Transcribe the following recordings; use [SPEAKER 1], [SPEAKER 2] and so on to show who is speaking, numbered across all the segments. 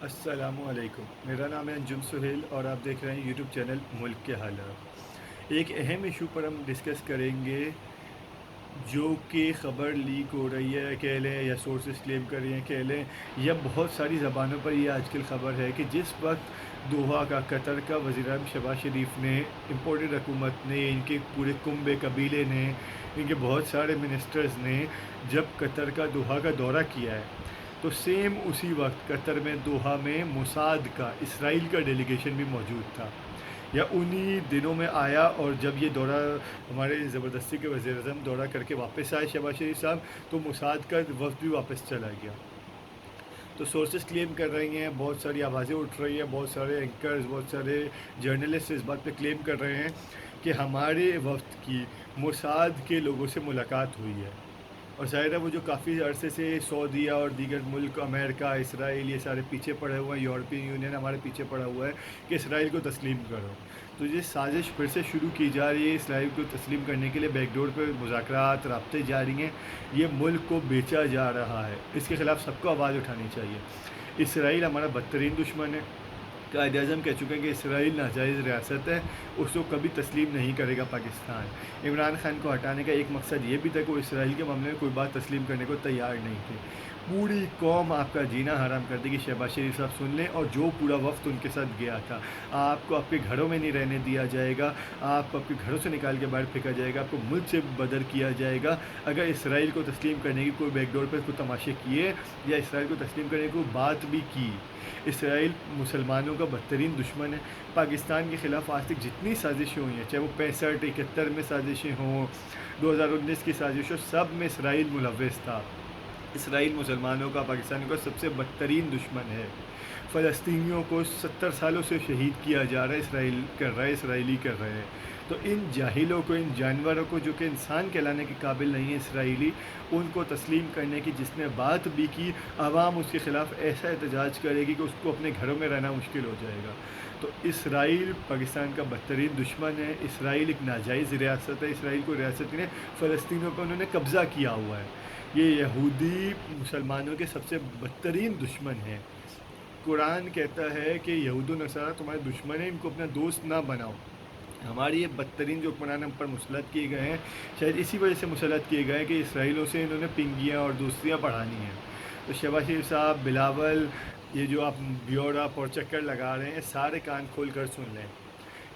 [SPEAKER 1] السلام علیکم، میرا نام ہے انجم سہیل اور آپ دیکھ رہے ہیں یوٹیوب چینل ملک کے حالات۔ ایک اہم ایشو پر ہم ڈسکس کریں گے جو کہ خبر لیک ہو رہی ہے کہہ لیں یا سورسز کلیم کر رہی ہیں کہہ لیں یا بہت ساری زبانوں پر یہ آج کل خبر ہے کہ جس وقت دوحہ کا قطر کا وزیر اعظم شہباز شریف نے امپورٹڈ حکومت نے ان کے پورے کنبے قبیلے نے ان کے بہت سارے منسٹرز نے جب قطر کا دوحہ کا دورہ کیا ہے تو سیم اسی وقت قطر میں دوحہ میں موساد کا اسرائیل کا ڈیلیگیشن بھی موجود تھا یا انہی دنوں میں آیا، اور جب یہ دورہ ہمارے زبردستی کے وزیر اعظم دورہ کر کے واپس آئے شہباز شریف صاحب، تو موساد کا وفد بھی واپس چلا گیا۔ تو سورسز کلیم کر رہی ہیں، بہت ساری آوازیں اٹھ رہی ہیں، بہت سارے اینکرز، بہت سارے جرنلسٹ اس بات پہ کلیم کر رہے ہیں کہ ہمارے وفد کی موساد کے لوگوں سے ملاقات ہوئی ہے، اور ظاہر ہے وہ جو کافی عرصے سے سعودیہ اور دیگر ملک امریکہ اسرائیل یہ سارے پیچھے پڑے ہوئے ہیں، یورپین یونین ہمارے پیچھے پڑا ہوا ہے کہ اسرائیل کو تسلیم کرو، تو یہ سازش پھر سے شروع کی جا رہی ہے اسرائیل کو تسلیم کرنے کے لیے۔ بیک ڈور پہ مذاکرات رابطے جاری ہیں، یہ ملک کو بیچا جا رہا ہے، اس کے خلاف سب کو آواز اٹھانی چاہیے۔ اسرائیل ہمارا بدترین دشمن ہے، قائد اعظم کہہ چکے ہیں کہ اسرائیل ناجائز ریاست ہے، اس کو کبھی تسلیم نہیں کرے گا پاکستان۔ عمران خان کو ہٹانے کا ایک مقصد یہ بھی تھا کہ وہ اسرائیل کے معاملے میں کوئی بات تسلیم کرنے کو تیار نہیں تھے۔ پوری قوم آپ کا جینا حرام کر دے گی، شہباز شریف صاحب سن لیں، اور جو پورا وفد ان کے ساتھ گیا تھا، آپ کو آپ کے گھروں میں نہیں رہنے دیا جائے گا، آپ کو آپ کے گھروں سے نکال کے باہر پھینکا جائے گا، آپ کو ملک سے بدر کیا جائے گا اگر اسرائیل کو تسلیم کرنے کی کوئی بیک ڈور پر کوئی تماشے کیے یا اسرائیل کو تسلیم کرنے کی کوئی بات بھی کی۔ اسرائیل مسلمانوں کا بدترین دشمن ہے۔ پاکستان کے خلاف آج تک جتنی سازشیں ہوئی ہیں، چاہے وہ 65 71 میں سازشیں ہوں، 2019 کی سازش ہو، سب میں اسرائیل ملوث تھا۔ اسرائیل مسلمانوں کا، پاکستانیوں کا سب سے بدترین دشمن ہے۔ فلسطینیوں کو 70 سالوں سے شہید کیا جا رہا ہے، اسرائیل کر رہا ہے، اسرائیلی کر رہے ہیں۔ تو ان جاہلوں کو، ان جانوروں کو جو کہ انسان کہلانے کے قابل نہیں ہے اسرائیلی، ان کو تسلیم کرنے کی جس نے بات بھی کی، عوام اس کے خلاف ایسا احتجاج کرے گی کہ اس کو اپنے گھروں میں رہنا مشکل ہو جائے گا۔ تو اسرائیل پاکستان کا بدترین دشمن ہے، اسرائیل ایک ناجائز ریاست ہے، اسرائیل کو ریاست نے فلسطینیوں پر انہوں نے قبضہ کیا ہوا ہے۔ یہ یہودی مسلمانوں کے سب سے بدترین دشمن ہیں۔ قرآن کہتا ہے کہ یہود و نصارہ تمہارے دشمن ہیں، ان کو اپنا دوست نہ بناؤ۔ ہماری یہ بدترین جو حکمران ہم پر مسلط کیے گئے ہیں، شاید اسی وجہ سے مسلط کیے گئے ہیں کہ اسرائیلیوں سے انہوں نے پنگیاں اور دوستیاں بڑھانی ہیں۔ تو شہباز شریف صاحب، بلاول، یہ جو آپ بیورپ اور چکر لگا رہے ہیں، سارے کان کھول کر سن لیں۔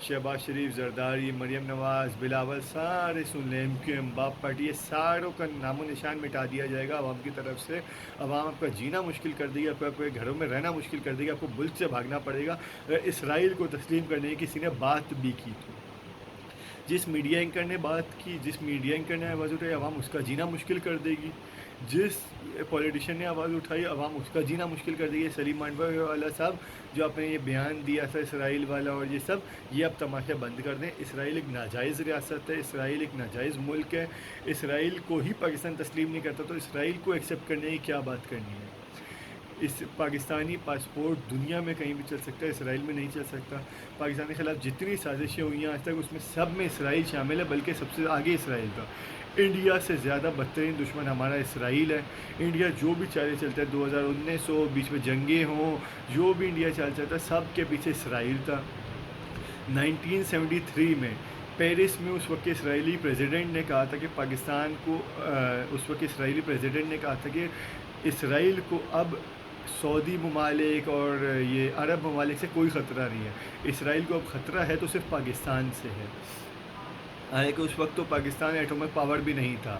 [SPEAKER 1] شہباز شریف، زرداری، مریم نواز، بلاول، سارے سن لیں۔ ایم کیو ایم، باپ پارٹی، یہ ساروں کا نام و نشان مٹا دیا جائے گا عوام کی طرف سے۔ عوام آپ کا جینا مشکل کر دے گی، آپ کے گھروں میں رہنا مشکل کر دے گی، آپ کو ملک سے بھاگنا پڑے گا اگر اسرائیل کو تسلیم کرنے کی کسی نے بات بھی کی تو۔ جس میڈیا اینکر نے بات کی، جس میڈیا اینکر نے آواز اٹھائی، عوام اس کا جینا مشکل کر دے گی۔ جس پولیٹیشین نے آواز اٹھائی، عوام اس کا جینا مشکل کر دے گی۔ سلیم مانڈوی والا صاحب جو آپ نے یہ بیان دیا تھا اسرائیل والا اور یہ سب، یہ اب تماشا بند کر دیں۔ اسرائیل ایک ناجائز ریاست ہے، اسرائیل ایک ناجائز ملک ہے، اسرائیل کو ہی پاکستان تسلیم نہیں کرتا تو اسرائیل کو ایکسیپٹ کرنے کی کیا بات کرنی ہے؟ اس پاکستانی پاسپورٹ دنیا میں کہیں بھی چل سکتا ہے، اسرائیل میں نہیں چل سکتا۔ پاکستان کے خلاف جتنی سازشیں ہوئی ہیں آج تک، اس میں سب میں اسرائیل شامل ہے، بلکہ سب سے آگے اسرائیل کا۔ انڈیا سے زیادہ بدترین دشمن ہمارا اسرائیل ہے۔ انڈیا جو بھی چالیں چلتا ہے، 2019 ہو، بیچ میں جنگیں ہوں، جو بھی انڈیا چال چلتا ہے، سب کے پیچھے اسرائیل تھا۔ 1973 میں پیرس میں اس وقت کے اسرائیلی پریزیڈنٹ نے کہا تھا کہ پاکستان کو اس وقت اسرائیلی پریزیڈنٹ نے کہا تھا کہ اسرائیل کو اب سعودی ممالک اور یہ عرب ممالک سے کوئی خطرہ نہیں ہے، اسرائیل کو اب خطرہ ہے تو صرف پاکستان سے ہے۔ حالانکہ اس وقت تو پاکستان ایٹمک پاور بھی نہیں تھا،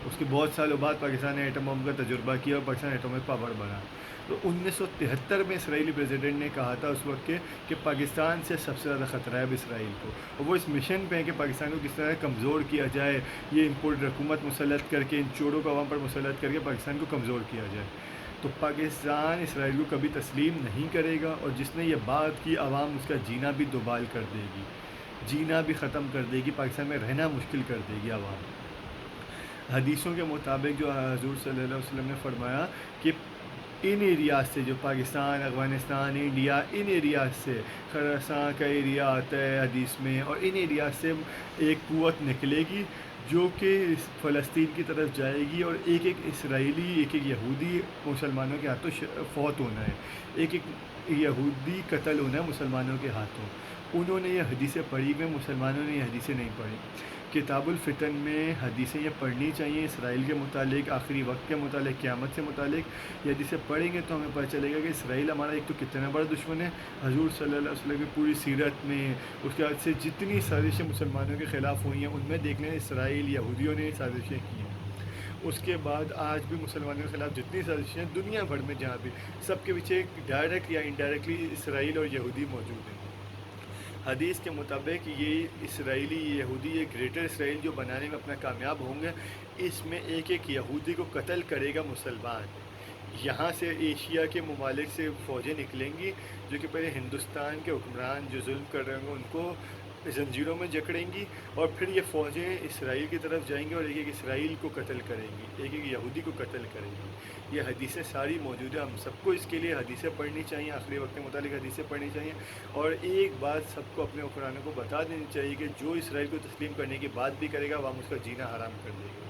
[SPEAKER 1] اس کے بہت سالوں بعد پاکستان نے ایٹم بم کا تجربہ کیا اور پاکستان ایٹمک پاور بنا۔ تو 1973 میں اسرائیلی پریزیڈنٹ نے کہا تھا اس وقت کہ پاکستان سے سب سے زیادہ خطرہ ہے اب اسرائیل کو، اور وہ اس مشن پہ ہے کہ پاکستان کو کس طرح کمزور کیا جائے، یہ امپورٹ حکومت مسلط کر کے، ان چوروں کو عوام پر مسلط کر کے پاکستان کو کمزور کیا جائے۔ تو پاکستان اسرائیل کو کبھی تسلیم نہیں کرے گا، اور جس نے یہ بات کی، عوام اس کا جینا بھی دوبال کر دے گی، جینا بھی ختم کر دے گی، پاکستان میں رہنا مشکل کر دے گی عوام۔ حدیثوں کے مطابق جو حضور صلی اللہ علیہ وسلم نے فرمایا کہ ان ایریاز سے، جو پاکستان، افغانستان، انڈیا، ان ایریاز سے، خراساں کا ایریا آتا ہے حدیث میں، اور ان ایریاز سے ایک قوت نکلے گی جو کہ فلسطین کی طرف جائے گی، اور ایک ایک اسرائیلی، ایک ایک یہودی مسلمانوں کے ہاتھوں فوت ہونا ہے، ایک ایک یہودی قتل ہونا ہے مسلمانوں کے ہاتھوں۔ انہوں نے یہ حدیثیں پڑھی ہوئی، مسلمانوں نے یہ حدیثیں نہیں پڑھی۔ کتاب الفتن میں حدیثیں یہ پڑھنی چاہیے اسرائیل کے متعلق، آخری وقت کے متعلق، قیامت سے متعلق۔ یہ حدیثیں پڑھیں گے تو ہمیں پتہ چلے گا کہ اسرائیل ہمارا ایک تو کتنا بڑا دشمن ہے، حضور صلی اللہ علیہ وسلم کی پوری سیرت میں، اس کے بعد سے جتنی سازشیں مسلمانوں کے خلاف ہوئی ہیں ان میں دیکھ لیں اسرائیل یہودیوں نے سازشیں کی ہیں۔ اس کے بعد آج بھی مسلمانوں کے خلاف جتنی سازشیں ہیں دنیا بھر میں جہاں بھی، سب کے پیچھے ڈائریکٹ یا انڈائریکٹلی اسرائیل اور یہودی موجود ہیں۔ حدیث کے مطابق یہ اسرائیلی یہودی، یہ گریٹر اسرائیل جو بنانے میں اپنا کامیاب ہوں گے، اس میں ایک ایک یہودی کو قتل کرے گا مسلمان۔ یہاں سے ایشیا کے ممالک سے فوجیں نکلیں گی جو کہ پہلے ہندوستان کے حکمران جو ظلم کر رہے ہوں گے ان کو زنجیروں میں جکڑیں گی، اور پھر یہ فوجیں اسرائیل کی طرف جائیں گی اور ایک ایک اسرائیل کو قتل کریں گی، ایک ایک یہودی کو قتل کریں گی۔ یہ حدیثیں ساری موجود ہیں، ہم سب کو اس کے لیے حدیثیں پڑھنی چاہیے، آخری وقت کے متعلق حدیثیں پڑھنی چاہیے، اور ایک بات سب کو اپنے حکمرانوں کو بتا دینی چاہیے کہ جو اسرائیل کو تسلیم کرنے کی بات بھی کرے گا وہ ہم اس کا جینا حرام کر دیں گے۔